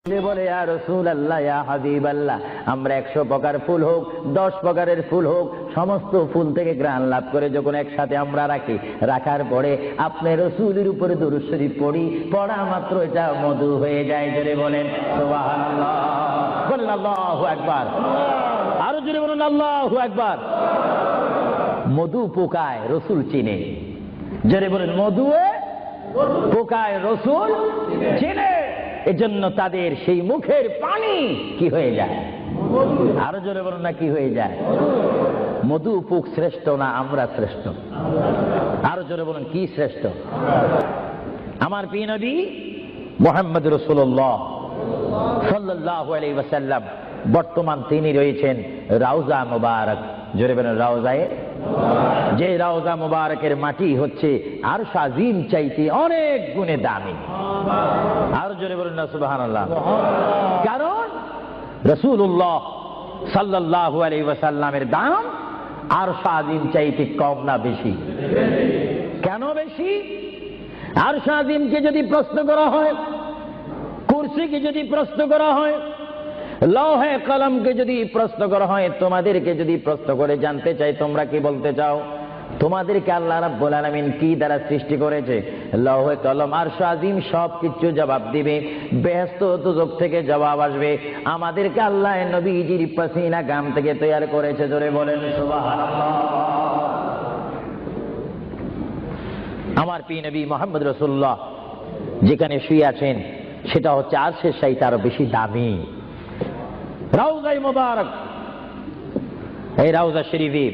বলে ইয়া রাসূলুল্লাহ, ইয়া হাবিবাল্লাহ, আমরা 100 প্রকার ফুল হোক, 10 প্রকারের ফুল হোক, সমস্ত ফুল থেকে ঘ্রাণ লাভ করে যখন একসাথে আমরা রাখি, রাখার পরে আপনার রাসূলের উপরে দরুদ শরীফ পড়ি, পড়া মাত্র এটা মধু হয়ে যায়। জোরে বলেন সুবহানাল্লাহ, বলেন আল্লাহু আকবার, আরো জোরে বলেন আল্লাহু আকবার। মধু পোকায় রাসূল চিনে, জোরে বলেন মধু পোকায় রাসূল চিনে, এজন্য তাদের সেই মুখের পানি কি হয়ে যায়, আরো জোরে বলুন না কি হয়ে যায়। মধু পোক শ্রেষ্ঠ না আমরা শ্রেষ্ঠ? আরো জোরে বলুন কি শ্রেষ্ঠ? আমার প্রিয় নবী মুহাম্মদ রাসূলুল্লাহ সাল্লাল্লাহু আলাইহি ওয়াসাল্লাম, বর্তমান তিনি রয়েছেন রাউজা মুবারক। জোরে বলেন রাউজায়ে, যে রাউজা মুবারকের মাটি হচ্ছে আরশ আজিম চাইতে অনেক গুণে দামি। আর জোরে বলেন না সুবহানাল্লাহ। কারণ রাসূলুল্লাহ সাল্লাল্লাহু আলাইহি ওয়াসাল্লামের দাম আরশ আজিম চাইতে কম না বেশি? কেন বেশি? আরশ আজিমকে যদি প্রশ্ন করা হয়, কুরসিকে যদি প্রশ্ন করা হয়, লৌহে কলমকে যদি প্রশ্ন করা হয়, তোমাদেরকে যদি প্রশ্ন করে জানতে চাই তোমরা কি বলতে চাও? তোমাদেরকে আল্লাহ রাব্বুল আলামিন কি দ্বারা সৃষ্টি করেছে? লৌহে কলম আরশ আজিম সবকিছু জবাব দিবে, বেহেশত দোজখ থেকে জবাব আসবে। আমাদেরকে আল্লাহ নবীজির পাসিনা গাম থেকে তৈরি করেছে। জোরে বলেন সুবহানাল্লাহ। আমার প্রিয় নবী মুহাম্মদ রাসূলুল্লাহ যেখানে শুয়ে আছেন সেটা হচ্ছে আরশের চাইতে আরো বেশি দামি রাউজায়ে মুবারক। এই রাউজা শরীফে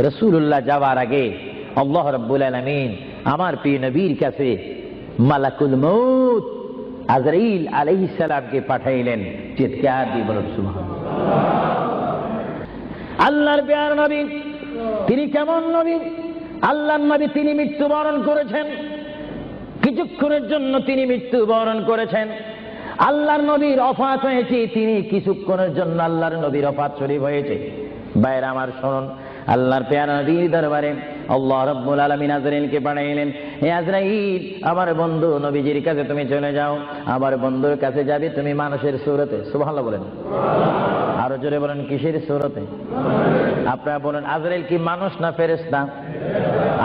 রাসূলুল্লাহ যাওয়ার আগে আল্লাহ রাব্বুল আলামিন আমার প্রিয় নবীর কাছে মালাকুল মউত আজরাইল আলাইহিস সালামকে পাঠাইলেন। চিৎকার দিয়ে বলুন সুবহানাল্লাহ। আল্লাহর প্রিয় নবী তিনি কেমন নবী? আল্লাহর নবী তিনি মৃত্যুবরণ করেছেন, কিছুক্ষণের জন্য তিনি মৃত্যুবরণ করেছেন। আল্লাহর নবীর ওফাত হয়েছে, তিনি কিছুক্ষণের জন্য আল্লাহর নবীর ওফাত শরীফ হয়েছে। ভাইরা আমার শুনুন, আল্লাহর প্যারা নবীর দরবারে আল্লাহ রাব্বুল আলামিন আজরাইলকে পাঠাইলেন। হে আজরাইল, আমার বন্ধু নবীজির কাছে তুমি চলে যাও। আমার বন্ধুর কাছে যাবে তুমি মানুষের সুরতে। সুবহানাল্লাহ বলেন, আরো জোরে বলেন কিসের সুরতে? আপনারা বলেন আজরাইল কি মানুষ না ফেরেশতা?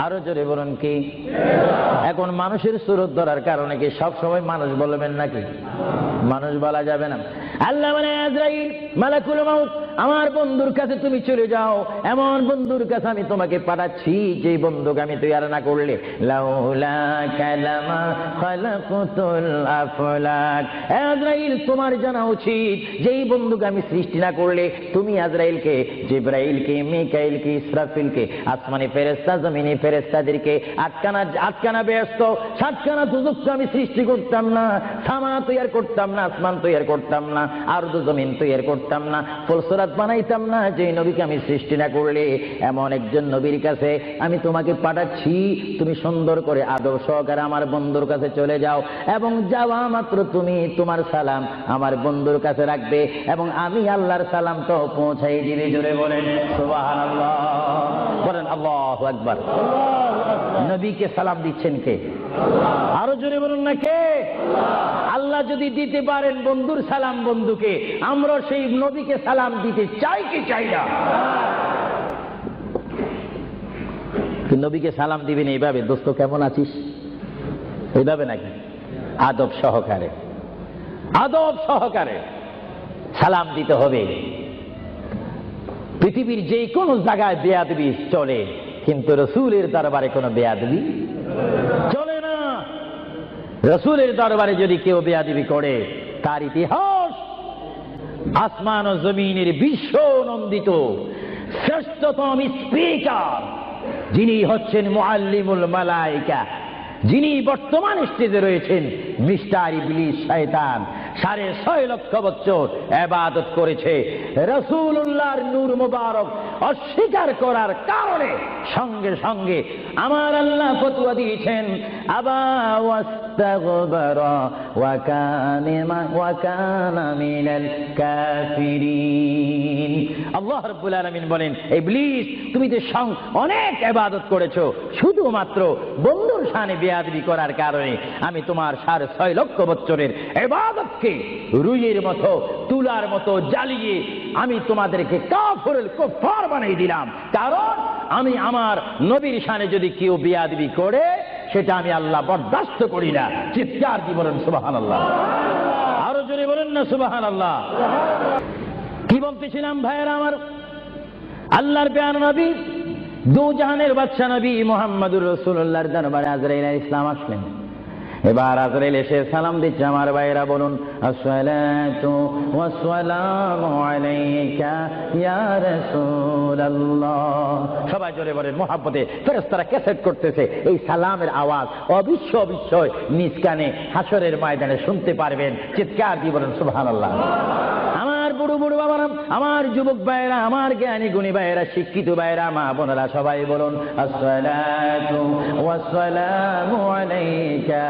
আরো জোরে বলেন কি? এখন মানুষের সুরত ধরার কারণে কি সব সময় মানুষ বলবেন নাকি? মানুষ বলা যাবে না। আল্লাহ মানে আজরাইল মালাকুল মউত, আমার বন্ধুর কাছে তুমি চলে যাও। এমন বন্ধুর কাছে আমি তোমাকে পাঠাচ্ছি যে বন্ধুকে আমি তৈরি না করলে লাউলা কালামা খালাকুতুল আফলাক। আজরাইল তোমার জানা উচিত যেই বন্ধুকে আমি সৃষ্টি না করলে তুমি আজরাইলকে, জিবরাইলকে, মিকাইলকে, ইসরাফিলকে, আসমানি ফেরেশতা, জমিনি ফেরেশতাদেরকে আটকানা বেহেশত, সাতখানা দোজখ আমি সৃষ্টি করতাম না, সামা তৈরি করতাম না, আসমান তৈরি করতাম না, আরদ জমিন তৈরি করতাম না, ফুলসরাত বানাইতাম না যে নবীকে আমি সৃষ্টি না করলে। এমন একজন নবীর কাছে আমি তোমাকে পাঠাচ্ছি, তুমি সুন্দর করে আদব সহকারে আমার বন্ধুর কাছে চলে যাও এবং যাওয়া মাত্র তুমি তোমার সালাম আমার বন্ধুর কাছে রাখবে এবং আমি আল্লাহর সালাম তো পৌঁছাই দিবে। জোরে বলেন সুবহানাল্লাহ, বলেন আল্লাহু আকবার। নবীকে সালাম দিচ্ছেন কে? আরো জোরে বলুন না কে? আল্লাহ যদি দিতে পারেন বন্ধুর সালাম বন্ধুকে, আমরা সেই নবীকে সালাম দিতে চাই কি চাই না? নবীকে সালাম দিবেন এইভাবে, দোস্ত কেমন আছিস, এইভাবে নাকি? আদব সহকারে, আদব সহকারে সালাম দিতে হবে। পৃথিবীর যে কোনো জায়গায় বেয়াদবি চলে, কিন্তু রাসূলের দরবারে কোনো বেয়াদবি চলে না। রাসূলের দরবারে যদি কেউ বেয়াদবি করে, তার ইতিহাস আসমান ও জমিনের বিশ্ব নন্দিত শ্রেষ্ঠতম স্পিকার যিনি হচ্ছেন মুআল্লিমুল মালায়েকা, যিনি বর্তমান স্টেজে রয়েছেন, মিস্টার ইবলিস শয়তান 6.5 লক্ষ বছর ইবাদত করেছে। রাসূলুল্লাহর নূর মুবারক অস্বীকার করার কারণে সঙ্গে সঙ্গে আমার আল্লাহ ফতোয়া দিয়েছেন, আবা ওয়াস্তাগফারা ওয়া কানা মিনাল কাফিরিন। আল্লাহ রাব্বুল আলামিন বলেন, ইবলিস তুমি যে অনেক ইবাদত করেছো, শুধুমাত্র বন্ধুর শানে বেয়াদবি করার কারণে আমি তোমার 6.5 লক্ষ বছরের ইবাদতকে রুইয়ের মতো, তুলার মতো জ্বালিয়ে আমি তোমাদেরকে কুফার বানিয়ে দিলাম। কারণ আমি আমার নবীর শানে যদি কেউ বেয়াদবি করে সেটা আমি আল্লাহ বরদাস্ত করি না। চিৎকার দিয়ে বলেন সুবহানাল্লাহ। আরো জোরে বলেন না সুবহানাল্লাহ। কি বলতেছিলাম ভাইয়েরা আমার, আল্লাহর প্যারা নবী, দু জাহানের বাদশা নবী মুহাম্মদুর রাসূলুল্লাহর দরবারে আজরাইল আলাইহিস সালাম আসলেন। এবার আজরাইল এসে সালাম দিচ্ছে। আমার ভাইয়েরা বলুন, আসসালাতু ওয়াসসালামু আলাইকা ইয়া রাসূলুল্লাহ। সবাই জোরে বলেন মুহাব্বতে। ফেরেশতারা ক্যাসেট করতেছে, এই সালামের আওয়াজ অবশ্যই নিজ কানে হাসরের ময়দানে শুনতে পারবেন। চিৎকার দিয়ে বলেন সুবহানাল্লাহ। আমার বুড়ো বুড়ো বাবারা, আমার যুবক ভাইয়েরা, আমার জ্ঞানী গুণী ভাইয়েরা, শিক্ষিত ভাইয়েরা, মা বোনেরা, সবাই বলুন আসসালাতু ওয়াসসালামু আলাইকা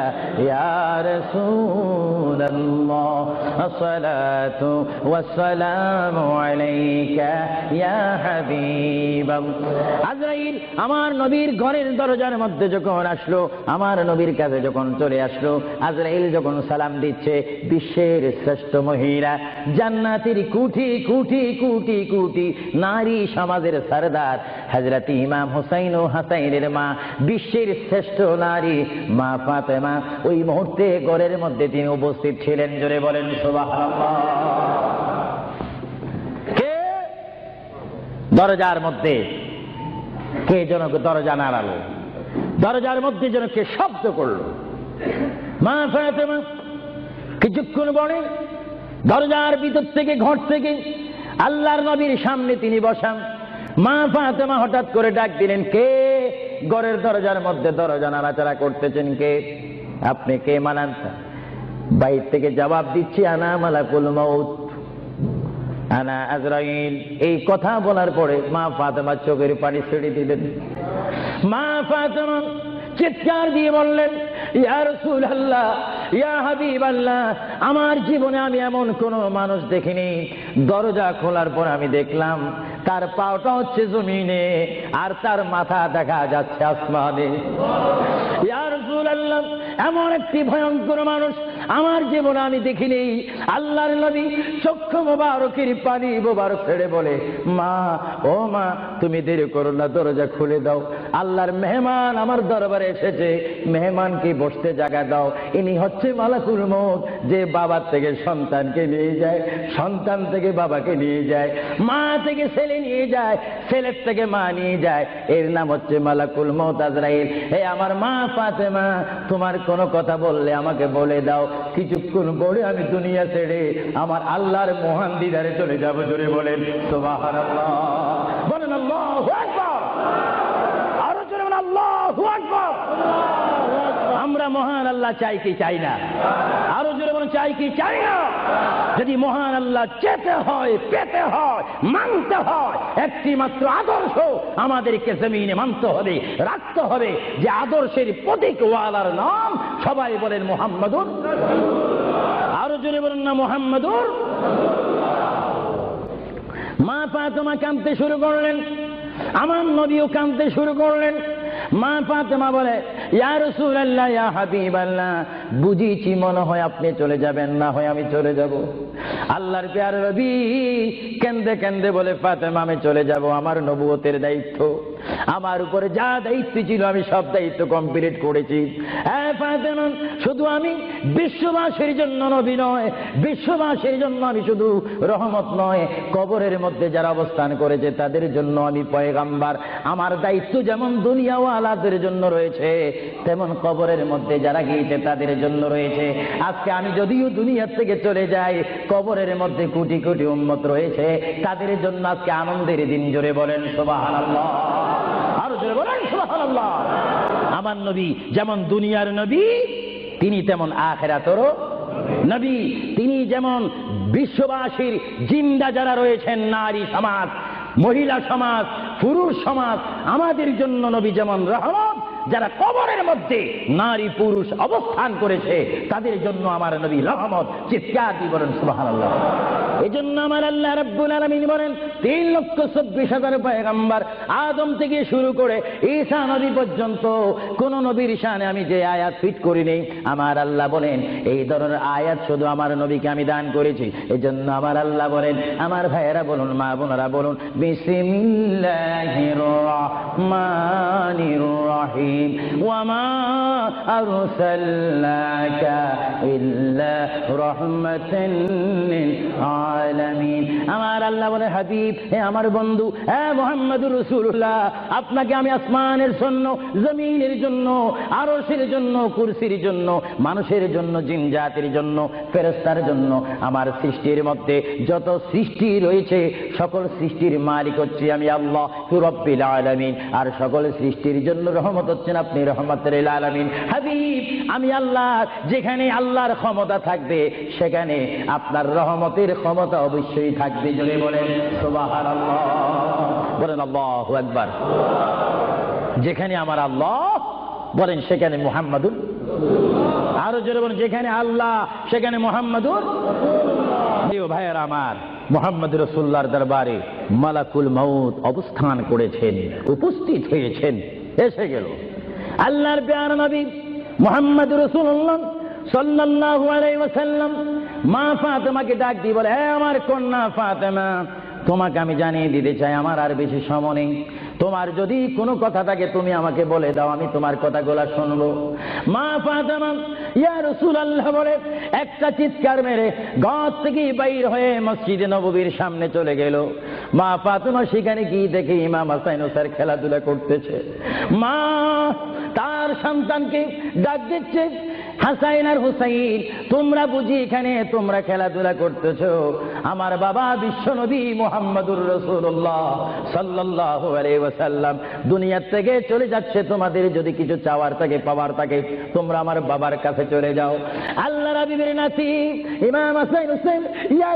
ইয়া রাসূলুল্লাহ, আসসালাতু ওয়াসসালামু আলাইকা ইয়া হাবিবাল্লাহ। আজরাইল আমার নবীর ঘরের দরজার মধ্যে যখন আসলো, আমার নবীর কাছে যখন চলে আসলো, আজরাইল যখন সালাম দিচ্ছে, বিশ্বের শ্রেষ্ঠ মহিলা, জান্নাতের কোটি কোটি কোটি কোটি নারী সমাজের সরদার হযরত ইমাম হুসাইন ও হাসাইনের মা, বিশ্বের শ্রেষ্ঠ নারী মা ফাতেমা ওই মুহূর্তে ঘরের মধ্যে তিনি উপস্থিত ছিলেন। জোরে বলেন সুবহানাল্লাহ। কে দরজার মধ্যে? কে যেন দরজা নাড়ালো, দরজার মধ্যে যেন কে শব্দ করলো। মা ফাতেমা কিছুক্ষণ পরে দরজার ভিতর থেকে, ঘর থেকে আল্লাহর নবীর সামনে তিনি বসান। মা ফাতেমা হঠাৎ করে ডাক দিলেন, কে ঘরের দরজার মধ্যে দরজা নাড়াচাড়া করতেছেন? কে আপনি? কে মানান? বাইর থেকে জবাব দিচ্ছি, আনা মালাকুল মাউত, আনা আজরাইল। এই কথা বলার পরে মা ফাতেমা চোখের পানি ছেড়ে দিলেন। মা ফাতেমা চিৎকার দিয়ে বললেন, ইয়া রাসূলুল্লাহ, ইয়া হাবিবাল্লাহ, আমার জীবনে আমি এমন কোন মানুষ দেখিনি, দরজা খোলার পর আমি দেখলাম তার পাওটা হচ্ছে জমিনে আর তার মাথা দেখা যাচ্ছে আসমানে। ইয়া রাসূলুল্লাহ, এমন একটি ভয়ঙ্কর মানুষ আমার জীবনে আমি দেখিনি। আল্লাহর নবী চক্ষু মোবারকের পানি মোবারক ছেড়ে বলে, মা, ও মা, তুমি দেরি করো না, দরজা খুলে দাও। আল্লাহর মেহমান আমার দরবারে এসেছে, মেহমানকে বসতে জায়গা দাও। ইনি হচ্ছে মালাকুল মউত, যে বাবার থেকে সন্তানকে নিয়ে যায়, সন্তান থেকে বাবাকে নিয়ে যায়, মা থেকে ছেলে নিয়ে যায়, ছেলের থেকে মা নিয়ে যায়। এর নাম হচ্ছে মালাকুল মউত আজরাইল। হে আমার মা ফাতেমা, তোমার কোনো কথা বললে আমাকে বলে দাও, কিছুক্ষণ পরে আমি দুনিয়া ছেড়ে আমার আল্লাহর মহান দিদারে চলে যাব। জোরে বলেন সুবহানাল্লাহ। বলেন আল্লাহু আকবার। আরো জোরে বলেন আল্লাহু আকবার। আমরা মহান আল্লাহ চাই কি চাই না? আরো জোরে বলেন চাই কি চাই না? যদি মহান আল্লাহ চেতে হয়, পেতে হয়, মানতে হয়, একটি মাত্র আদর্শ আমাদেরকে জমিনে মানতে হবে, রাখতে হবে। যে আদর্শের প্রতীক ওয়ালার নাম সবাই বলেন মুহাম্মাদুর। আরো জোরে বলেন না মুহাম্মাদুর। মা ফাতেমা কাঁদতে শুরু করলেন, আমার নবীও কাঁদতে শুরু করলেন। মা ফাতেমা বলে, ইয়া রাসূলুল্লাহ, ইয়া হাবিবাল্লাহ, বুঝিছি মনে হয় আপনি চলে যাবেন, না হয় আমি চলে যাব। আল্লাহর প্যারা নবী কেন্দে কেন্দে বলে, ফাতেমা আমি চলে যাব, আমার নবুয়তের দায়িত্ব, আমার উপরে যা দায়িত্ব ছিল আমি সব দায়িত্ব কমপ্লিট করেছি। হ্যাঁ ফাতেমা, শুধু আমি বিশ্ববাসীর জন্য নবী নয়, বিশ্ববাসীর জন্য আমি শুধু রহমত নয়, কবরের মধ্যে যারা অবস্থান করেছে তাদের জন্য আমি পয়গাম্বার। আমার দায়িত্ব যেমন দুনিয়াওয়ালাদের জন্য রয়েছে, তেমন কবরের মধ্যে যারা গিয়েছে তাদের জন্য রয়েছে। আজকে আমি যদিও দুনিয়ার থেকে চলে যাই, কবরের মধ্যে কোটি কোটি উম্মত রয়েছে, তাদের জন্য আজকে আনন্দের দিন। জোরে বলেন সুবহানাল্লাহ। আরো জোরে বলেন সুবহানাল্লাহ। আমার নবী যেমন দুনিয়ার নবী, তিনি তেমন আখিরাতেরও নবী। তিনি যেমন বিশ্ববাসীর জিন্দা যারা রয়েছেন, নারী সমাজ, মহিলা সমাজ, পুরুষ সমাজ, আমাদের জন্য নবী যেমন রহমত, যারা কবরের মধ্যে নারী পুরুষ অবস্থান করেছে তাদের জন্য আমার নবী রহমত। চিৎকার দিয়ে বলেন সুবহানাল্লাহ। এজন্য আমার আল্লাহ রাব্বুল আলামিন বলেন 3,24,000 পয়গম্বর আদম থেকে শুরু করে ঈসা নবী পর্যন্ত কোন নবীর শানে আমি যে আয়াত ফিট করিনি, আমার আল্লাহ বলেন এই ধরনের আয়াত শুধু আমার নবীকে আমি দান করেছি। এজন্য আমার আল্লাহ বলেন, আমার ভাইয়েরা বলুন, মা বোনেরা বলুন, বিসমিল্লাহির রহমানির রহিম ওয়া মা আরসালনাকা ইল্লা রাহমাতান লিল আলামিন। আমার আল্লাহ বলে, হাবিব, হে আমার বন্ধু, হে মুহাম্মদুর রাসূলুল্লাহ, আপনাকে আমি আসমানের জন্য, জমিনের জন্য, আরশের জন্য, কুরসির জন্য, মানুষের জন্য, জিন জাতির জন্য, ফেরেশতার জন্য, আমার সৃষ্টির মধ্যে যত সৃষ্টি রয়েছে সকল সৃষ্টির মালিক হচ্ছে আমি আল্লাহ রাব্বুল আলামিন। আর সকল সৃষ্টির জন্য রহমত হচ্ছেন আপনি রহমাতুল লিল আলামিন। হাবিব, আমি আল্লাহ, যেখানে আল্লাহর ক্ষমতা থাকবে সেখানে আপনার রহমতের ক্ষমতা অবশ্যই থাকবে। জোরে বলেন সুবহানাল্লাহ, বলেন আল্লাহু আকবার। যেখানে আমার আল্লাহ বলেন সেখানে মুহাম্মাদুর, আরো জোরে বলেন যেখানে আল্লাহ সেখানে মুহাম্মাদুর। প্রিয় ভাইয়েরা আমার, মুহাম্মদ রাসূলুল্লাহর দরবারে মালাকুল মউত অবস্থান করেছেন, উপস্থিত হয়েছেন, এসে গেল আল্লাহর প্যারা নবী মুহাম্মদ রাসূলুল্লাহ সাল্লাল্লাহু আলাইহি ওয়াসাল্লাম। মা ফাতেমাকে ডাক দিয়ে বলে, হে আমার কন্যা ফাতেমা, তোমাকে আমি জানিয়ে দিতে চাই আমার আর বেশি সময় নেই। তোমার যদি কোনো কথা থাকে তুমি আমাকে বলে দাও, আমি তোমার কথাগুলো শুনবো। মা ফাতেমা ইয়া রাসূলুল্লাহ বলে একটা চিৎকার মেরে ঘর থেকে বাইর হয়ে মসজিদে নববীর সামনে চলে গেল। মা ফাতেমা সেখানে গিয়ে দেখে ইমাম হাসান হোসেন খেলাধুলা করতেছে। মা তার সন্তানকে ডাক দিচ্ছে, হাসাইন আর হুসাইন, তোমরা বুঝি এখানে তোমরা খেলাধুলা করতেছো? আমার বাবা বিশ্বনবী মুহাম্মদুর রাসূলুল্লাহ সাল্লাল্লাহু আলাইহি ওয়াসাল্লাম দুনিয়ার থেকে চলে যাচ্ছে। তোমাদের যদি কিছু চাওয়ার থাকে, পাওয়ার থাকে, তোমরা আমার বাবার কাছে চলে যাও। আল্লাহ রাব্বির নাতি ইমাম হাসান হোসেন ইয়া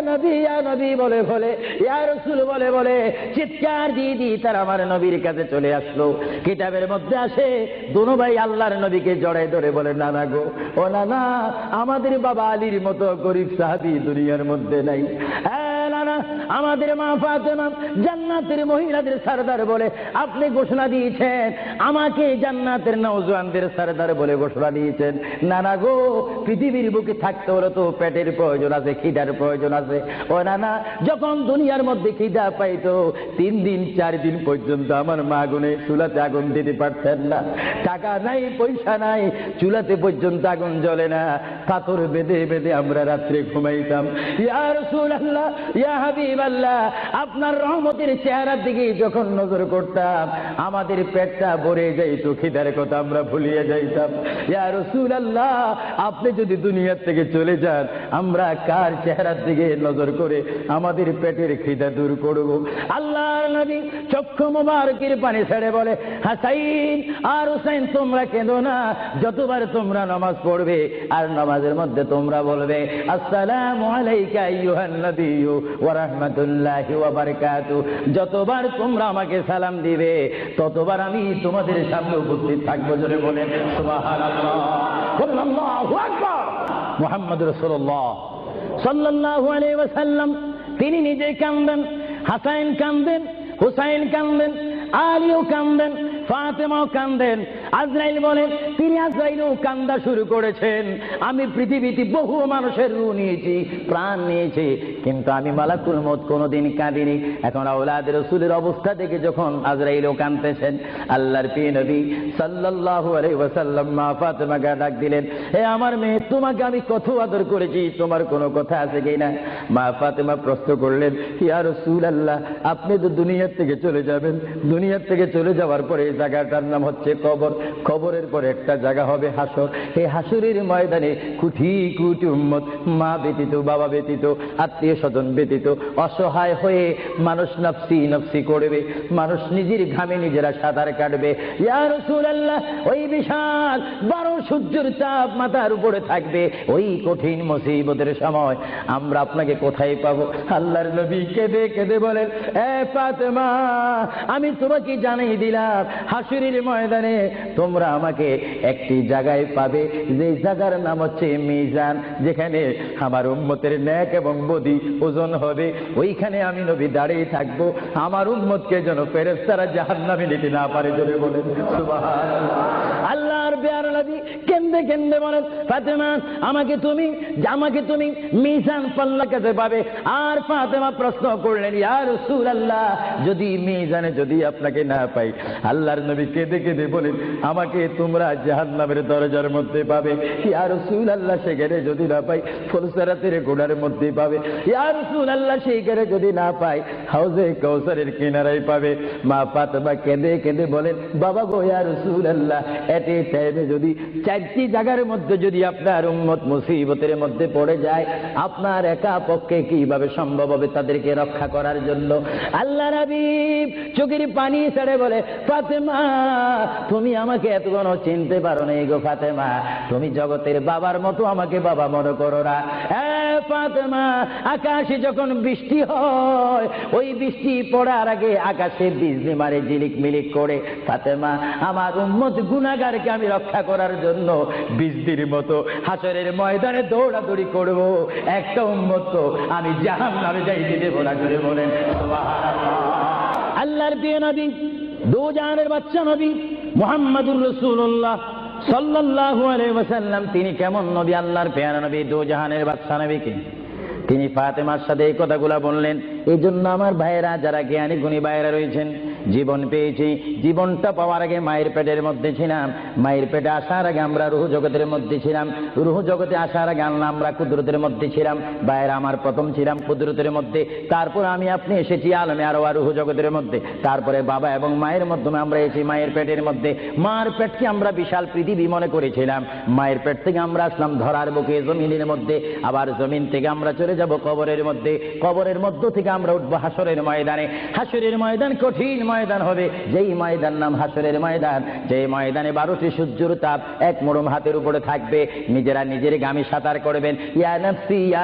নবী বলে বলে, ইয়া রাসূল বলে বলে চিৎকার দিয়ে দিয়ে তারা আমার নবীর কাছে চলে আসলো। কিতাবের মধ্যে আসে দুনো ভাই আল্লাহর নবীকে জড়ায় ধরে বলে, নানা গো, ও নানা, আমাদের বাবা আলীর মতো গরিব সাহাবী দুনিয়ার মধ্যে নাই। নানা, আমাদের মা ফাতেমা জান্নাতের মহিলাদের সরদার বলে আপনি ঘোষণা দিয়েছেন, আমাকে জান্নাতের নওজওয়ানদের সরদার বলে ঘোষণা দিয়েছেন। নানা গো, পৃথিবীর বুকে থাকতে হলে তো পেটের প্রয়োজন আছে, খিদার প্রয়োজন আছে। ও নানা, যখন দুনিয়ার মধ্যে খিদা পাইতো 3 দিন 4 দিন পর্যন্ত আমার মা গুনে চুলাতে আগুন দিতে পারতেন না। টাকা নাই, পয়সা নাই, চুলাতে পর্যন্ত আগুন জ্বলে না, পাথর বেঁধে বেঁধে আমরা রাত্রে ঘুমাইতাম। ইয়া রাসূলুল্লাহ, ইয়া হাবিবাল্লাহ, আপনার রহমতের চেহারার দিকে যখন নজর করতাম আমাদের পেটটা ভরে যাইত, খিদার কথা আমরা ভুলিয়ে যাইতাম। ইয়া রাসূলুল্লাহ, আপনি যদি দুনিয়ার থেকে চলে যান আমরা কার চেহারার দিকে নজর করে আমাদের পেটের খিদা দূর করব? আল্লাহর নবী চক্ষু মুবারকের পানি ছেড়ে বলে, হাসাইন আর হুসাইন, তোমরা কেঁদো না। যতবার তোমরা নামাজ পড়বে আর নামাজের মধ্যে তোমরা বলবে আসসালামু আলাইকা আইয়ুহান নবিয়্যু ওয়া রাহমাতুল্লাহি ওয়া বারাকাতুহু, যতবার তোমরা আমাকে সালাম দিবে ততবার আমি তোমাদের সামনে উপস্থিত থাকবো। জোরে বলেন সুবহানাল্লাহ, আল্লাহু আকবার। মুহাম্মদ রাসূলুল্লাহ সাল্লাল্লাহু আলাইহি ওয়াসাল্লাম তিনি নিজে কাঁদেন, হাসাইন কাঁদেন, হুসাইন কাঁদেন, আলীও কাঁদেন, ফাতেমাও কাঁদেন। আজরাইল বলেন তিনি আজরাইলও কান্দা শুরু করেছেন। আমি পৃথিবীতে বহু মানুষের রূহ নিয়েছি, প্রাণ নিয়েছি, কিন্তু আমি মালাকুল মউত কোনোদিন কাঁদিনি। এখন আওলাদ রাসূলের অবস্থা দেখে যখন আজরাইলও কাঁদতেছেন, আল্লাহর প্রিয় নবী সাল্লাল্লাহু আলাইহি ওয়াসাল্লাম মা ফাতেমাকে ডাক দিলেন, হে আমার মেয়ে, তোমাকে আমি কত আদর করেছি, তোমার কোনো কথা আছে কিনা? মা ফাতেমা প্রশ্ন করলেন, ইয়া রাসূলুল্লাহ, আপনি তো দুনিয়ার থেকে চলে যাবেন, দুনিয়ার থেকে চলে যাওয়ার পরে এই জায়গাটার নাম হচ্ছে কবর, কবরের পরে একটা জায়গা হবে হাসর। এই হাসরের ময়দানে কোটি কোটি উম্মত, মা ব্যতীত, বাবা ব্যতীত, আত্মীয় স্বজন ব্যতীত অসহায় হয়ে মানুষ নফসি নফসি করবে, মানুষ নিজের ঘামে নিজেরা সাঁতার কাটবে। ইয়া রাসূলুল্লাহ, ওই বিশাল 12 সূর্যের চাপ মাথার উপরে থাকবে, ওই কঠিন মুসিবতের সময় আমরা আপনাকে কোথায় পাবো? আল্লাহর নবী কেঁদে কেঁদে বলেন, এ ফাতেমা, আমি তোমাকে জানিয়ে দিলাম হাসরের ময়দানে তোমরা আমাকে একটি জায়গায় পাবে, যে জায়গার নাম হচ্ছে মিজান, যেখানে আমার উম্মতের নেক এবং বদি ওজন হবে। ওইখানে আমি নবী দাঁড়িয়ে থাকবো, আমার উম্মতকে যেন ফেরেশতারা জাহান্নামে নিতে না পারে। জোরে বলেন সুবহানাল্লাহ। আল্লাহর প্যারা নবী কেন্দে কেন্দে বলেন, ফাতেমা আমাকে তুমি মিজান পাল্লা কাছে পাবে। আর ফাতেমা প্রশ্ন করলেন, ইয়া রাসূলুল্লাহ, যদি মিজানে যদি আপনাকে না পাই? আল্লাহর নবী কেঁদে কেঁদে বলেন, আমাকে তোমরা জাহান্নামের দরজার মধ্যে পাবে। ইয়া রাসূলুল্লাহ, সেখানে যদি না পাই ফুলসিরাতের গোড়ার মধ্যে পাবে। ইয়া রাসূলুল্লাহ, সেইখানে যদি না পাই হাউজে কাউসারের কিনারায় পাবে। মা ফাতেমা কেঁদে কেঁদে বলেন, বাবা গো ইয়া রাসূলুল্লাহ, এতে টাইমে যদি চারটি জায়গার মধ্যে যদি আপনার উম্মত মুসিবতের মধ্যে পড়ে যায়, আপনার একা পক্ষে কিভাবে সম্ভব হবে তাদেরকে রক্ষা করার জন্য? আল্লাহ নবী চোখের পানি ছেড়ে বলে, ফাতেমা তুমি আমাকে এতক্ষণ চিনতে পারো না গো ফাতেমা, তুমি জগতের বাবার মতো আমাকে বাবা মনে করো না। ফাতেমা, আকাশে যখন বৃষ্টি হয়, ওই বৃষ্টি পড়ার আগে আকাশে বিজলি মারে ঝিলিক মিলিক করে। ফাতেমা, আমার উম্মত গুনাহগারকে আমি রক্ষা করার জন্য বৃষ্টির মতো হাসরের ময়দানে দৌড়াদৌড়ি করব, একটা উম্মত তো আমি জাহান্নামে যাইতে দেব না। করে বলেন সুবহানাল্লাহ। আল্লাহর প্রিয় নবী, দু জাহানের বাদশা নবী মুহাম্মদুর রাসূলুল্লাহ সাল্লাল্লাহু আলাইহি ওয়াসাল্লাম, তিনি কেমন নবী? আল্লাহর প্রিয় নবী, দু জাহানের বাদশা নবীকে তিনি ফাতেমার সাথে এই কথাগুলা বললেন। এই জন্য আমার ভাইয়েরা, যারা জ্ঞানী গুণী ভাইয়েরা রয়েছেন, জীবন পেয়েছি, জীবনটা পাওয়ার আগে মায়ের পেটের মধ্যে ছিলাম, মায়ের পেটে আসার আগে আমরা রুহ জগতের মধ্যে ছিলাম, রুহ জগতে আসার আগে আমরা কুদরতের মধ্যে ছিলাম। ভাইয়েরা আমার, প্রথম ছিলাম কুদরতের মধ্যে, তারপর আমি আপনি এসেছি আলমে আরওয়াহ রুহ জগতের মধ্যে, তারপরে বাবা এবং মায়ের মাধ্যমে আমরা এসেছি মায়ের পেটের মধ্যে। মার পেটকে আমরা বিশাল পৃথিবী মনে করেছিলাম, মায়ের পেট থেকে আমরা আসলাম ধরার বুকে জমিনের মধ্যে, আবার জমিন থেকে আমরা চলে যাব কবরের মধ্যে, কবরের মধ্য থেকে আমরা উঠবো হাসরের ময়দানে। হাসরের ময়দান কঠিন ময়দান হবে, যেই ময়দান নাম হাসরের ময়দান, যে ময়দানে 12টি সূর্যের তাপ এক মুরুম হাতের উপরে থাকবে। নিজেরা নিজের গামী সাঁতার করবেন, ইয়া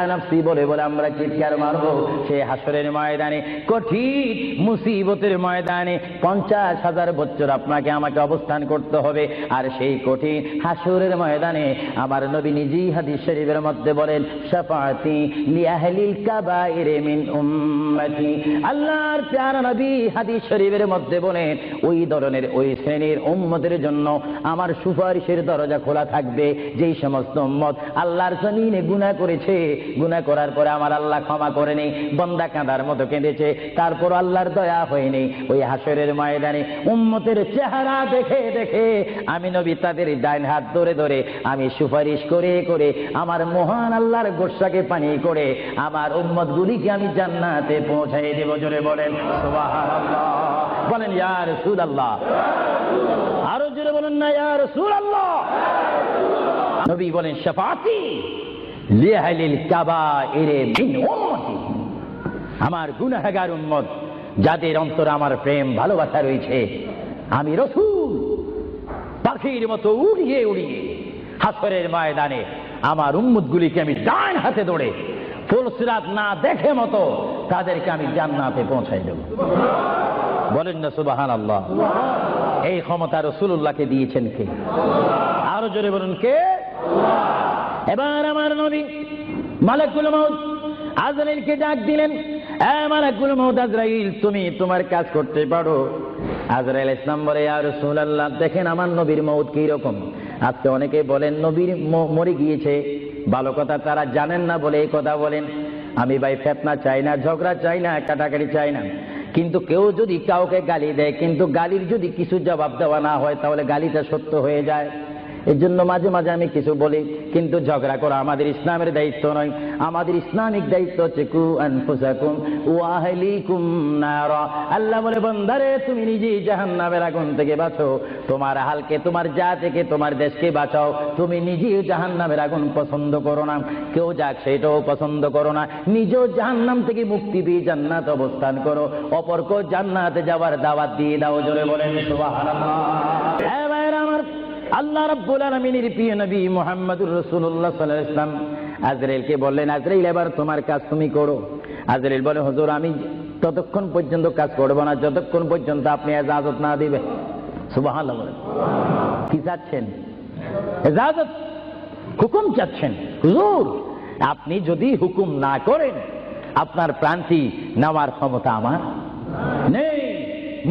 নাফসি বলে বলে আমরা চিৎকার মারবো। সেই হাসরের ময়দানে, কঠিন মুসিবতের ময়দানে 50,000 বছর আপনাকে আমাকে অবস্থান করতে হবে। আর সেই কঠিন হাসরের ময়দানে আমার নবী নিজেই হাদিস শরীফের মধ্যে বলেন, শাফাআতি লিআহলিল কাবাইর মিন উম্মতি। আল্লাহর প্যারা নবী হাদিস শরীফের মধ্যে বলেন, ওই ধরনের ওই শ্রেণীর উম্মতের জন্য আমার সুপারিশের দরজা খোলা থাকবে, যেই সমস্ত উম্মত আল্লাহর জমিনে গুনাহ করেছে, গুনাহ করার পরে আমার আল্লাহ ক্ষমা করেনি, বান্দা কাঁদার মতো কেঁদেছে, তারপর আল্লাহর দয়া হয়নি। ওই হাসরের ময়দানে উম্মতের চেহারা দেখে দেখে আমি নবী তাদের ডাইন হাত ধরে ধরে আমি সুপারিশ করে করে আমার মহান আল্লাহর গোসাকে পানি করে আমার উম্মত গুলিকে আমি জান্নাতে পৌঁছাই দেব। জোরে বলেন সুবহানাল্লাহ। বলেন ইয়া রাসূলুল্লাহ। আরো জোরে বলেন না ইয়া রাসূলুল্লাহ। নবী বলেন, শাফাআতি লিআহলিল কাবাইর মিন উম্মতি। আমার গুনাহগার উম্মত, যাদের অন্তরে আমার প্রেম ভালোবাসা রয়েছে, আমি রাসূল পাখির মতো উড়িয়ে উড়িয়ে হাসরের ময়দানে আমার উম্মতগুলিকে আমি ডান হাতে ধরে ফুলসিরাত না দেখে মতো তাদেরকে আমি জান্নাতে পৌঁছাই দেব। বলেন না সুবহানাল্লাহ। এই ক্ষমতা রাসূলুল্লাহকে দিয়েছেন কে? আরো জোরে বলুন কে? এবার আমার নবী মালাকুল মউত আজরাইলকে ডাক দিলেন, মালাকুল মউত আজরাইল, তুমি তোমার কাজ করতে পারো। আজরাইল ইসলাম বলে, ইয়া রাসূলুল্লাহ, দেখেন আমার নবীর মউত কি রকম। আজকে অনেকে বলেন নবীর মরে গিয়েছে, ভালো কথা তারা জানেন না বলে এই কথা বলেন। আমি ভাই ফিতনা চাই না, ঝগড়া চাই না, কাটাকাটি চাই না, কিন্তু কেউ যদি কাউকে গালি দেয়, কিন্তু গালির যদি কিছু জবাব দেওয়া না হয়, তাহলে গালিটা সত্য হয়ে যায়। এর জন্য মাঝে মাঝে আমি কিছু বলি, কিন্তু ঝগড়া করা আমাদের ইসলামের দায়িত্ব নয়। আমাদের ইসলামিক দায়িত্ব হচ্ছে কু আনফুসাকুম ওয়া আহলিকুম নারা। আল্লাহ বলে, বান্দারে তুমি নিজেই জাহান্নামের আগুন থেকে বাঁচো, তোমার আহলকে, তোমার জাতিকে, তোমার দেশকে বাঁচাও। তুমি নিজেই জাহান্নামের আগুন পছন্দ করো না, কেউ যাক সেটাও পছন্দ করো না, নিজেও জাহান্নাম থেকে মুক্তি পেয়ে জান্নাত অবস্থান করো, অপরকেও জান্নাতে যাওয়ার দাওয়াত দিয়ে দাও। জোরে বলেন সুবহানাল্লাহ। হ্যাঁ ভাইরা আমার, আল্লাহ রাব্বুল আলামিনের প্রিয় নবী মুহাম্মদুর রাসূলুল্লাহ সাল্লাল্লাহু আলাইহি ওয়াসাল্লাম আজরাইলকে বললেন, আজরাইল এবার তোমার কাজ তুমি করো। আজরাইল বলে, হুজুর আমি ততক্ষণ পর্যন্ত কাজ করব না যতক্ষণ পর্যন্ত আপনি ইজাজত না দিবেন। সুবহানাল্লাহ বলেন। কি চাচ্ছেন? ইজাজত, হুকুম চাচ্ছেন। হুজুর আপনি যদি হুকুম না করেন আপনার প্রাণটি নেওয়ার ক্ষমতা আমার নেই।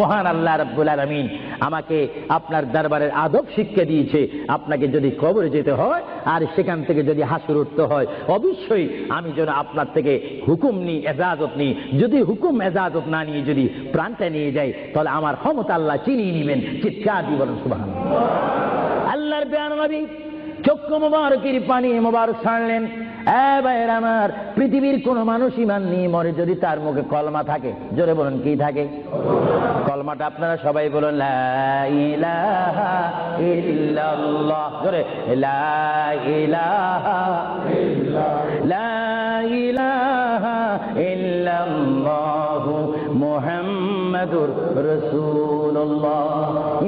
মহান আল্লাহ রাব্বুল আলামিন আমাকে আপনার দরবারের আদব শিক্ষা দিয়েছে, আপনাকে যদি কবরে যেতে হয় আর সেখান থেকে যদি হাসর উঠতে হয় অবশ্যই আমি যেন আপনার থেকে হুকুম নিই, এজাজত নিই। যদি হুকুম এজাজত না নিয়ে যদি প্রাণটা নিয়ে যাই তাহলে আমার ক্ষমতা আল্লাহ চিনিয়ে নেবেন। চিৎকার দিয়ে বলেন সুবহানাল্লাহ। আল্লাহর প্রিয় নবী চক্ষু মোবারকের পানি মোবারক ছাড়লেন। ভাইয়ের আমার, পৃথিবীর কোন মানুষ ইমান নিয়ে মরে যদি তার মুখে কলমা থাকে, জোরে বলুন কি থাকে? কলমাটা আপনারা সবাই বলুন, লা ইলাহা ইল্লাল্লাহ। জোরে, লা ইলাহা ইল্লাল্লাহ, লা ইলাহা ইল্লাল্লাহু মুহাম্মাদুর রাসূলুল্লাহ।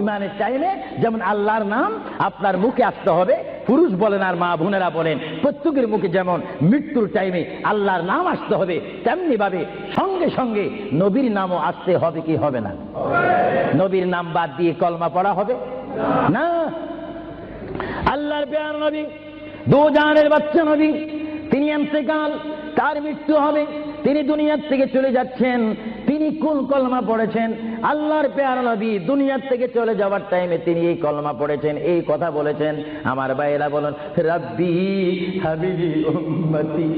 ইমানের টাইমে যেমন আল্লাহর নাম আপনার মুখে আসতে হবে, পুরুষ বলেন আর মা বোনেরা বলেন প্রত্যেকের মুখে যেমন মৃত্যুর টাইমে আল্লাহর নাম আসতে হবে, তেমনি ভাবে সঙ্গে সঙ্গে নবীর নামও আসতে হবে কি হবে না? নবীর নাম বাদ দিয়ে কলমা পড়া হবে না। আল্লাহর প্রিয় নবী, দু জানের বাচ্চা নবী, তিনি ইন্তেকাল, তার মৃত্যু হবে, তিনি দুনিয়ার থেকে চলে যাচ্ছেন। তিনি কোন কলমা পড়েছেন? আল্লাহর প্রিয় নবী দুনিয়ার থেকে চলে যাওয়ার টাইমে তিনি এই কলমা পড়েছেন, এই কথা বলেছেন। আমার ভাইয়েরা বলেন, রব্বি হাবিলি উম্মতি,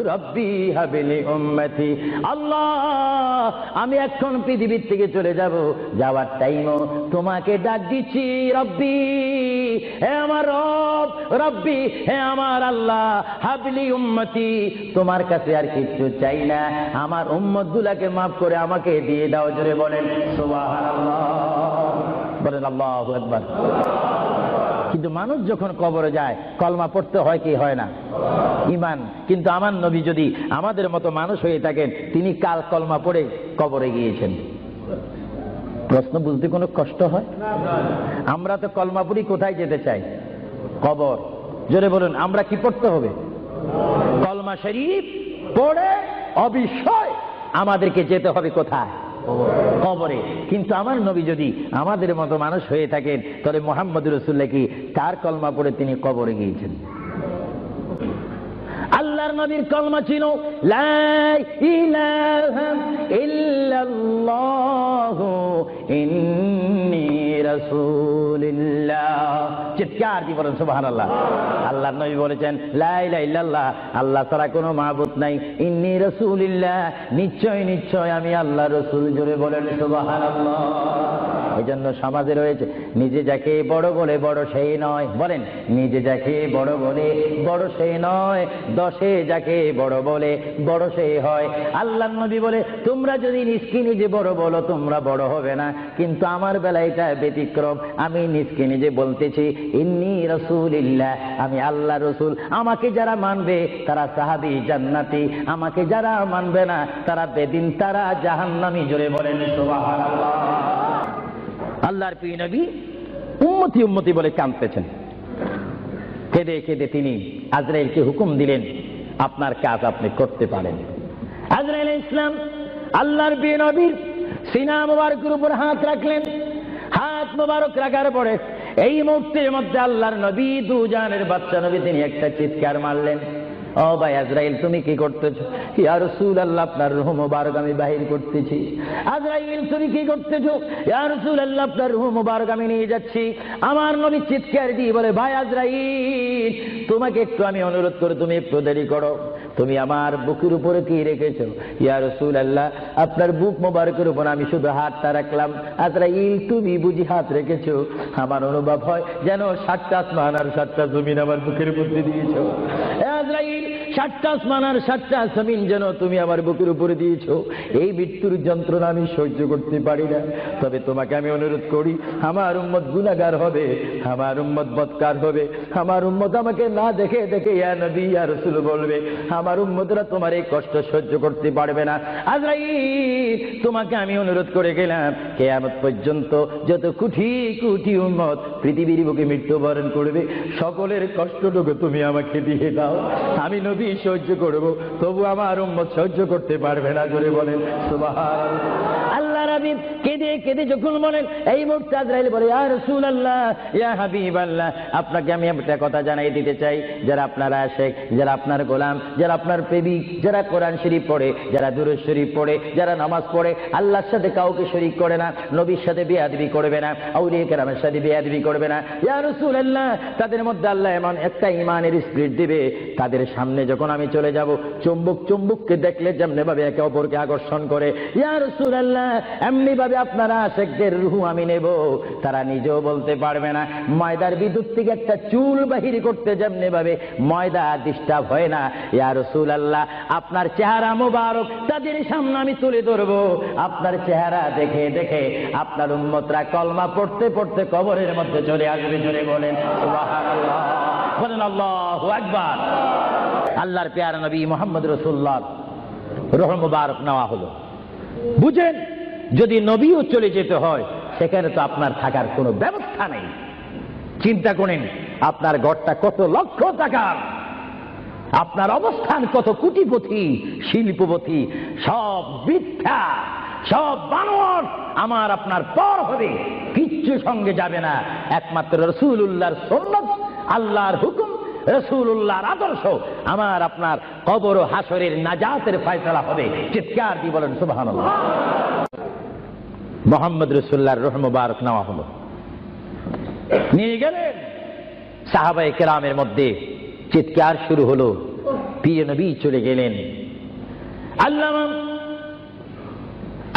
রব্বি হাবিলি উম্মতি। আল্লাহ আমি এখন পৃথিবীর থেকে চলে যাব, যাওয়ার টাইমও তোমাকে ডাক দিচ্ছি, রব্বি হে আমার রব, রব্বি হে আমার আল্লাহ, হাবিলি উম্মতি। তোমার কাছে আর কিছু চাই না, আমার উম্মত গুলাকে মাফ করে আমাকে দিয়ে দাও। জোরে বলেন সুবহানাল্লাহ, বলেন আল্লাহু আকবার। কিন্তু মানুষ যখন কবরে যায় কলমা পড়তে হয় কি হয় না? ঈমান। কিন্তু আমার নবী যদি আমাদের মতো মানুষ হয়ে থাকেন, তিনি কাল কলমা পড়ে কবরে গিয়েছেন। প্রশ্ন বুঝতে কোনো কষ্ট হয়? আমরা তো কলমা পড়ি কোথায় যেতে চাই? কবর। জোরে বলুন, আমরা কি পড়তে হবে? কলমা শরীফ পড়ে অবশ্যই আমাদেরকে যেতে হবে কোথায়? কবরে। কিন্তু আমার নবী যদি আমাদের মতো মানুষ হয়ে থাকেন তাহলে মুহাম্মদুর রাসূলুল্লাহ কি তার কলমা পড়ে তিনি কবরে গিয়েছেন? আল্লাহর নবীর কলমা ছিল লা ইলাহা ইল্লাল্লাহু ইন্নী রাসূলুল্লাহ। চিৎকার দিয়ে বলেন সুবহানাল্লাহ। আল্লাহর নবী বলেছেন লা ইলাহা ইল্লাল্লাহ, আল্লাহ ছাড়া কোনো মাবুদ নাই, ইন্নী রাসূলুল্লাহ, নিশ্চয় নিশ্চয় আমি আল্লাহর রাসূল। জোরে বলেন সুবহানাল্লাহ। এই জন্য সমাজে রয়েছে নিজে যাকে বড় বলে বড় সেই নয়। বলেন, নিজে যাকে বড় বলে বড় সেই নয়, দশে যাকে বড় বলে বড় সেই হয়। আল্লাহর নবী বলে তোমরা যদি নিজকে নিজে বড় বলো তোমরা বড় হবে না, কিন্তু আমার বেলায় এটা ব্যতিক্রম। আমি নিজকে নিজে বলতেছি ইন্নী রাসূলুল্লাহ, আমি আল্লাহ রসুল। আমাকে যারা মানবে তারা সাহাবী জান্নাতি, আমাকে যারা মানবে না তারা বেদিন, তারা জাহান্নামী। জোরে বলেন সুবহানাল্লাহ। আল্লাহর প্রিয় নবী উম্মতি উম্মতি বলে কাঁদতেছেন। কেঁদে কেঁদে তিনি আজরাইলকে হুকুম দিলেন, আপনার কাজ আপনি করতে পারেন। আজরাইল ইসলাম আল্লাহর প্রিয় নবীর সিনা মুবারকের উপর হাত রাখলেন। হাত মুবারক রাখার পরে এই মুহূর্তের মধ্যে আল্লাহর নবী দু জানের বাচ্চা নবী তিনি একটা চিৎকার মারলেন, ও ভাই আজরাইল তুমি কি করতেছো? ইয়া রাসূলুল্লাহ আপনার রূহ মুবারক আমি বাহির করতেছি। আজরাইল তুমি কি করতেছো? ইয়া রাসূলুল্লাহ আপনার রূহ মুবারক আমি নিয়ে যাচ্ছি। আমার নবী চিৎকার দিয়ে বলে, ভাই আজরাইল তোমাকে একটু আমি অনুরোধ করে তুমি একটু দেরি করো, তুমি আমার বুকের উপরে কি রেখেছো? ইয়া রাসূলুল্লাহ আপনার বুক মুবারকের উপর আমি শুধু হাতটা রাখলাম। আজরাইল তুমি বুঝি হাত রেখেছো? আমার অনুভব হয় যেন 7টা আসমান আর 7টা জমিন আমার বুকের উপর দিয়েছো। আজরাইল 7টা আসমান আর 7টা জমিন যেন তুমি আমার বুকের উপরে দিয়েছো। এই মৃত্যুর যন্ত্রণা আমি সহ্য করতে পারি না। তবে তোমাকে আমি অনুরোধ করি, আমার উম্মত গুনাহগার হবে, আমার উম্মত বদকার হবে, আমার উম্মত আমাকে না দেখে দেখে ইয়া নবী ইয়া রাসূল বলবে, আমার উম্মতরা তোমার এই কষ্ট সহ্য করতে পারবে না। আজরাইল তোমাকে আমি অনুরোধ করে গেলাম, কিয়ামত পর্যন্ত যত কোটি কোটি উম্মত পৃথিবীর বুকে মৃত্যুবরণ করবে সকলের কষ্টটুকু তুমি আমাকে দিয়ে দাও। আমি নবী নবী সহ্য করব, তবু আমার উম্মত সহ্য করতে পারবে না। জোরে বলেন সুবহানাল্লাহ। আল্লাহ নবী কেঁদে কেঁদে যখন বলেন, এই মুহূর্তে আজরাইল বলে, ইয়া রাসূলুল্লাহ, ইয়া হাবিবাল্লাহ, আপনাকে আমি একটা কথা জানাই দিতে চাই, যারা আপনার আশিক, যারা আপনার গোলাম, যারা আপনার প্রেমিক, যারা কোরআন শরীফ পড়ে, যারা দুরূদ শরীফ পড়ে, যারা নামাজ পড়ে, আল্লাহর সাথে কাউকে শরীক করে না, নবীর সাথে বেয়াদবি করবে না, আউলিয়া কেরামের সাথে বেয়াদবি করবে না, ইয়া রাসূলুল্লাহ, তাদের মধ্যে আল্লাহ এমন একটা ঈমানের স্পিরিট দিবে, তাদের সামনে যখন আমি চলে যাব, চুম্বক চুম্বককে দেখলে যেমনি ভাবে একে অপরকে আকর্ষণ করে, ইয়া রাসূলুল্লাহ, এমনি ভাবে আপনারা আশিকদের রূহ আমি নেব, তারা নিজেও বলতে পারবে না। ময়দার বিদ্যুৎ থেকে একটা চুল বাহির করতে যেমনি ভাবে ময়দা ডিস্টার্ব হয় না, ইয়া রাসূলুল্লাহ, আপনার চেহারা মোবারক তাদের সামনে আমি তুলে ধরবো, আপনার চেহারা দেখে দেখে আপনার উম্মতরা কলমা পড়তে পড়তে কবরের মধ্যে চলে আসবে। জোরে বলেন সুবহানাল্লাহ, বলেন আল্লাহু আকবার। আল্লাহর প্যারা নবী মুহাম্মদ রাসূলুল্লাহ রূহ মুবারক নেওয়া হলো। বুঝেন, যদি নবীও চলে যেতে হয়, সেখানে তো আপনার থাকার কোনো ব্যবস্থা নেই। চিন্তা করেন, আপনার ঘরটা কত লক্ষ টাকার, আপনার অবস্থান কত কোটিপতি, শিল্পপতি, সব মিথ্যা, সব বানোয়াট আমার আপনার পর হবে, কিচ্ছু সঙ্গে যাবে না। একমাত্র রাসূলুল্লাহর সুন্নাত, আল্লাহর হুকুম, রাসূলুল্লাহর আদর্শ আমার আপনার কবর ও হাসরের নাজাতের ফয়সালা হবে। চিৎকার দিয়ে বলেন সুবহানাল্লাহ। মুহাম্মদ রাসূলুল্লাহর রূহ মুবারক নেওয়া হলো, নিয়ে গেলেন। সাহাবায়ে কেরামের মধ্যে চিৎকার শুরু হলো, প্রিয় নবী চলে গেলেন।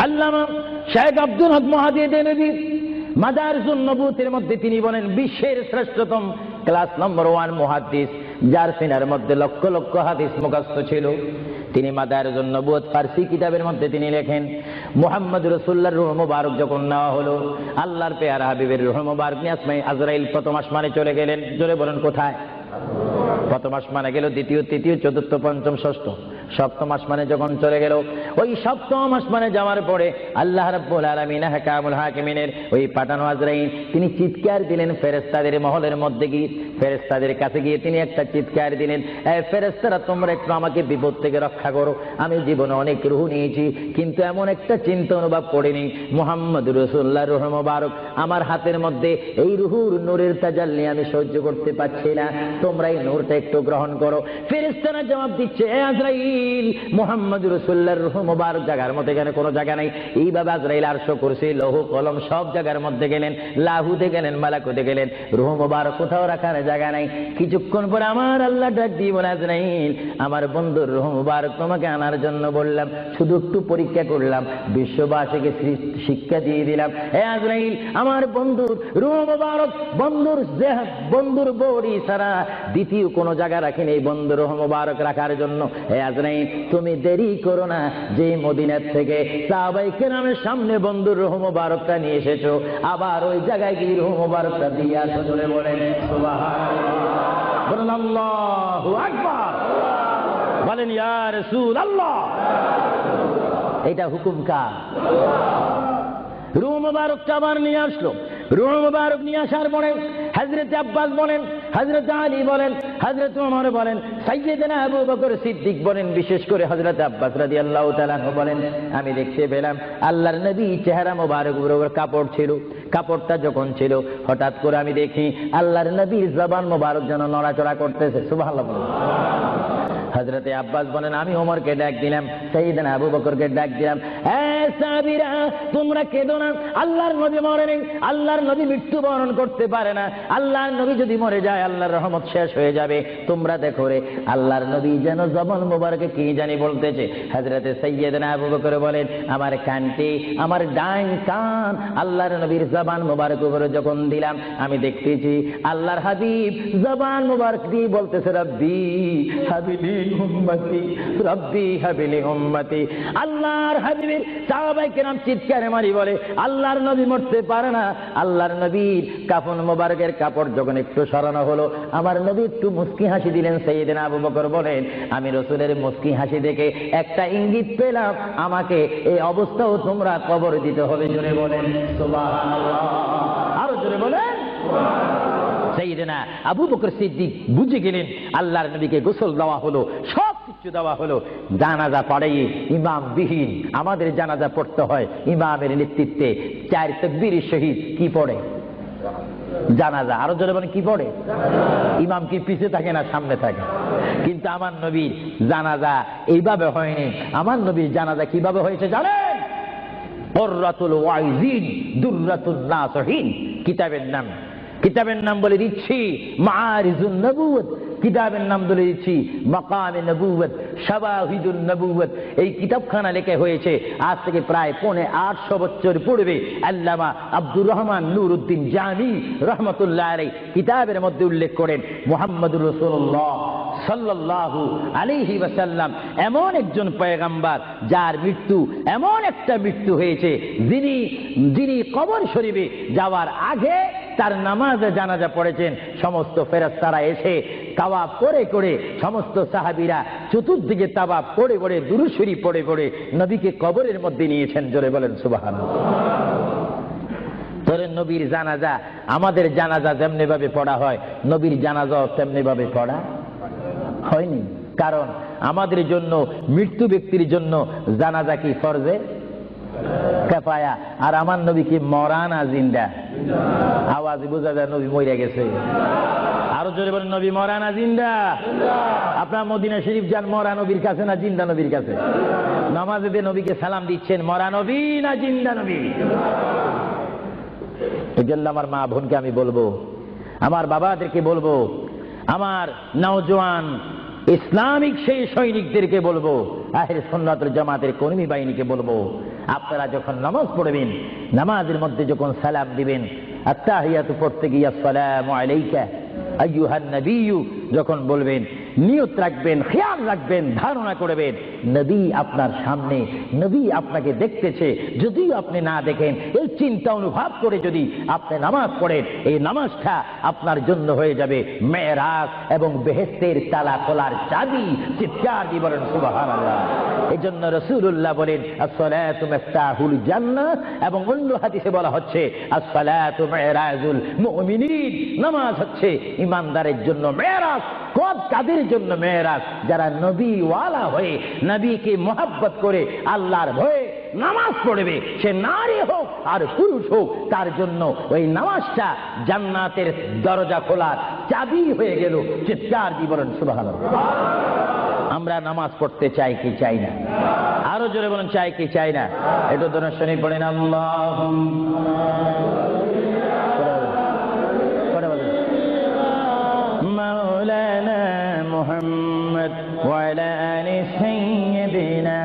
আল্লামা শেখ আব্দুল হক মুহাদ্দিদ নবী মাদারিসুন নবুওয়াতের মধ্যে তিনি বলেন, বিশ্বের শ্রেষ্ঠতম ক্লাস নম্বর 1 মুহাদ্দিস, যার সিনার মধ্যে লক্ষ লক্ষ হাদিস মুখস্থ ছিল। তিনি মাদারিসুন নবুওয়াত ফারসি কিতাবের মধ্যে তিনি লেখেন, মুহাম্মদ রাসূলুল্লাহর রূহ মুবারক যখন নেওয়া হলো, আল্লাহর পেয়ারা হাবিবের রূহ মুবারক নিয়ে আসমানে আজরাইল প্রথম আসমানে চলে গেলেন। জোরে বলেন কোথায়? প্রথম আসমানে গেল, দ্বিতীয়, তৃতীয়, চতুর্থ, পঞ্চম, ষষ্ঠ, সপ্তম আসমানে যখন চলে গেল, ওই সপ্তম আসমানে যাওয়ার পরে আল্লাহ রাব্বুল আলামিন হাকামুল হাকিমিনের ওই পাঠানো আজরাইল তিনি চিৎকার দিলেন ফেরেশতাদের মহলের মধ্যে গিয়ে, ফেরেশতাদের কাছে গিয়ে তিনি একটা চিৎকার দিলেন, এই ফেরেশতারা তোমরা একটু আমাকে বিপদ থেকে রক্ষা করো। আমি জীবনে অনেক রূহ নিয়েছি, কিন্তু এমন একটা চিন্তা অনুভব করিনি, মুহাম্মদ রাসূলুল্লাহর রূহ মুবারক আমার হাতের মধ্যে, এই রূহুর নূরের তাজাল্লি আমি সহ্য করতে পারছি না, তোমরা এই নূরটা একটু গ্রহণ করো। ফেরেশতারা জবাব দিচ্ছে, এ আজরাইল, মুহাম্মদ রাসূলুল্লাহর রূহ মুবারক জায়গার মধ্যে এখানে কোনো জায়গা নাই। এইভাবে আজরাইল আরশ, কুরসি, লৌহ কলম সব জায়গার মধ্যে গেলেন, লাহুতে গেলেন, মালাকুতে গেলেন, রূহ মুবারক কোথাও রাখার জায়গা নাই। কিছুক্ষণ পরে আমার আল্লাহ ডাক দিয়ে বলে, আজরাইল, আমার বন্ধুর রূহ মুবারক তোমাকে আনার জন্য বললাম, শুধু একটু পরীক্ষা করলাম, বিশ্ববাসীকে শিক্ষা দিয়ে দিলাম। হে আজরাইল, আমার বন্ধুর রূহ মুবারক, বন্ধুর বডি ছাড়া দ্বিতীয় কোনো জায়গা রাখিনি এই বন্ধুর রূহ মুবারক রাখার জন্য। হে আজরাইল, তুমি দেরি করো না, যে মদিনার থেকে সাহাবায়ে কেরামের সামনে বন্ধুর রূহ মুবারকটা নিয়ে এসেছো, আবার ওই জায়গায় গিয়ে রূহ মুবারকটা দিয়ে আসো। জোরে বলেন সুবহানাল্লাহ, বলেন আল্লাহু আকবার, বলেন ইয়া রাসূলুল্লাহ। এটা হুকুম কার? রূহ মুবারকটা আবার নিয়ে আসলো। রূহ মুবারক নিয়ে আসার পরে হযরত আব্বাস বলেন, হযরত আলী বলেন, হযরত ওমর বলেন, সাইয়েদনা আবু বকর সিদ্দিক বলেন, বিশেষ করে হযরত আব্বাস রাদিয়াল্লাহু তাআলা আনহু বলেন, আমি দেখতে পেলাম আল্লাহর নবী চেহারা মোবারক উপর কাপড় ছিল, কাপড়টা যখন ছিল, হঠাৎ করে আমি দেখি আল্লাহর নবীর জবান মোবারক যেন নড়াচড়া করতেছে। সুবহানাল্লাহ। হযরতে আব্বাস বলেন, আমি ওমরকে ডাক দিলাম, সাইয়েদনা আবু বকরকে ডাক দিলাম, এ সাহাবীরা, তোমরা কেঁদো না, আল্লাহর নবী মরে নেই, আল্লাহর নবী মৃত্যুবরণ করতে পারে না, আল্লাহর নবী যদি মরে যায় আল্লাহর রহমত শেষ হয়ে যাবে। তোমরা দেখো রে, আল্লাহর নবী যেন জবান মোবারকে কি জানি বলতেছে। হযরতে সাইয়েদনা আবু বকর বলেন, আমার কানটি, আমার ডাইন কান আল্লাহর নবীর জবান মোবারক উপরে যখন দিলাম, আমি দেখতেছি আল্লাহর হাবিব জবান মোবারক দিয়ে বলতেছে, রব্বি হাবিলি উম্মতি, রব্বি হাবিলি উম্মতি। আল্লাহর হাবিবের সাহাবায়ে কেরাম চিৎকারে মারি বলে, আল্লাহর নবী মরতে পারে না। আল্লাহর নবীর কাফন মোবারকের কাপড় যখন একটু সরানো হলো, আমার নবী একটু মুস্কি হাসি দিলেন। সাইয়েদনা আবু বকর বলেন, আমি রাসূলের মুস্কি হাসি দেখে একটা ইঙ্গিত পেলাম, আমাকে এই অবস্থাও তোমরা কবর দিতে হবে। জোরে বলেন সুবহানাল্লাহ, আরো জোরে বলেন সাইয়েদনা আবু বকর সিদ্দিক বুঝে গেলেন আল্লাহর নবীকে গোসল দেওয়া হলো, সব কিছু দেওয়া হলো, জানাজা পড়াইয়ে ইমাম বিহীন আমাদের জানাজা পড়তে হয় ইমামের নেতৃত্বে, 4 তাকবীরের সহিত কি পড়ে? জানাজা। আরো জোরে বলেন কি পড়ে? ইমাম কি পিছে থাকে না সামনে থাকে? কিন্তু আমার নবীর জানাজা এইভাবে হয়নি। আমার নবীর জানাজা কিভাবে হয়েছে জানেন? কুররাতুল ওয়াইজিন দুররাতুন নাসিহিন কিতাবের নাম বলে দিচ্ছি মাআরিজুন নবুওয়াত, কিতাবের নাম বলে দিচ্ছি মাকামে নবুওয়াত, শাওয়াহিদুন নবুওয়াত। এই কিতাবখানা লেখা হয়েছে আজ থেকে প্রায় 850 বছর পূর্বে। আল্লামা আব্দুর রহমান নুরউদ্দিন জামি রহমাতুল্লাহ আলাইহি কিতাবের মধ্যে উল্লেখ করেন মুহাম্মদুর রাসূলুল্লাহ সাল্লাল্লাহু আলাইহি ওয়াসাল্লাম এমন একজন পয়গম্বর যার মৃত্যু এমন একটা মৃত্যু হয়েছে যিনি কবর শরীফে যাওয়ার আগে তার নামাজে জানাজা পড়েছেন। সমস্ত ফেরেশতারা এসে তাওয়াফ করে করে, সমস্ত সাহাবীরা চতুর্দিকে তাওয়াফ করে করে, দুরূদ শরীফ পড়ে পড়ে নবীকে কবরের মধ্যে নিয়েছেন। জোরে বলেন সুবহানাল্লাহ। তোর নবীর জানাজা, আমাদের জানাজা যেমনি ভাবে পড়া হয় নবীর জানাজাও তেমনি ভাবে পড়া হয়নি। কারণ আমাদের জন্য, মৃত্যু ব্যক্তির জন্য জানাজা কি ফরজে কিফায়া, আর আমার নবী কি মরা না জিন্দা? আওয়াজ বোঝা যায় নবী মরে গেছে। আরো জোরে বলেন নবী মরা না জিন্দা? আপনার মদিনা শরীফ যান, মরা নবীর কাছে না জিন্দা নবীর কাছে? নামাজে দিয়ে নবীকে সালাম দিচ্ছেন, মরা নবী না জিন্দা নবী? এই জন্য আমার মা বোনকে আমি বলবো, আমার বাবাদেরকে বলবো, আমার নওজোয়ান ইসলামিক সেই সৈনিকদেরকে বলবো, আহলে সুন্নাত ওয়াল জামাতের কর্মী বাহিনীকে বলবো, আপনারা যখন নামাজ পড়বেন, নামাজের মধ্যে যখন সালাম দিবেন, আত্তাহিয়াতু পড়তে গিয়ে আসসালামু আলাইকা আইয়ুহান নবিয়্যু যখন বলবেন, নিয়ত রাখবেন, খেয়াল রাখবেন, ধারণা করবেন নবী আপনার সামনে, নবী আপনাকে দেখতেছে। যদিও আপনি না দেখেন, এই চিন্তা অনুভব করে যদি আপনি নামাজ পড়েন, এই নামাজটা আপনার জন্য হয়ে যাবে মেরাজ এবং বেহেশতের তালা খোলার চাবি। চিৎকার দিয়ে বলেন সুবহানাল্লাহ। এই জন্য রাসূলুল্লাহ বলেন আসসালাতু মিফতাহুল জান্নাহ, এবং অন্য হাদিসে বলা হচ্ছে আসসালাতু মিরাজুল মুমিনিন, নামাজ হচ্ছে ইমানদারের জন্য মেরাজ। কাদের জন্য মেরাজ? যারা নবী ওয়ালা হয়ে, নবীকে মহব্বত করে, আল্লাহর ভয়ে নামাজ পড়বে, সে নারী হোক আর পুরুষ হোক, তার জন্য ওই নামাজটা জান্নাতের দরজা খোলার চাবি হয়ে গেল। চিৎকার দিয়ে বলেন সুবহানাল্লাহ। আমরা নামাজ পড়তে চাই কি চাই না? আরো জোরে বলেন চাই কি চাই না? এটা দোনো শুনি পড়েন আল্লাহুম্মা মাওলানা মুহাম্মদ ওয়া আলা আলি সাইয়্যিদিনা।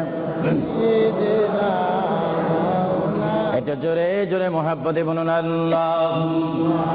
এটা জোরে জোরে মুহাব্বতে বলুন আল্লাহুম্মা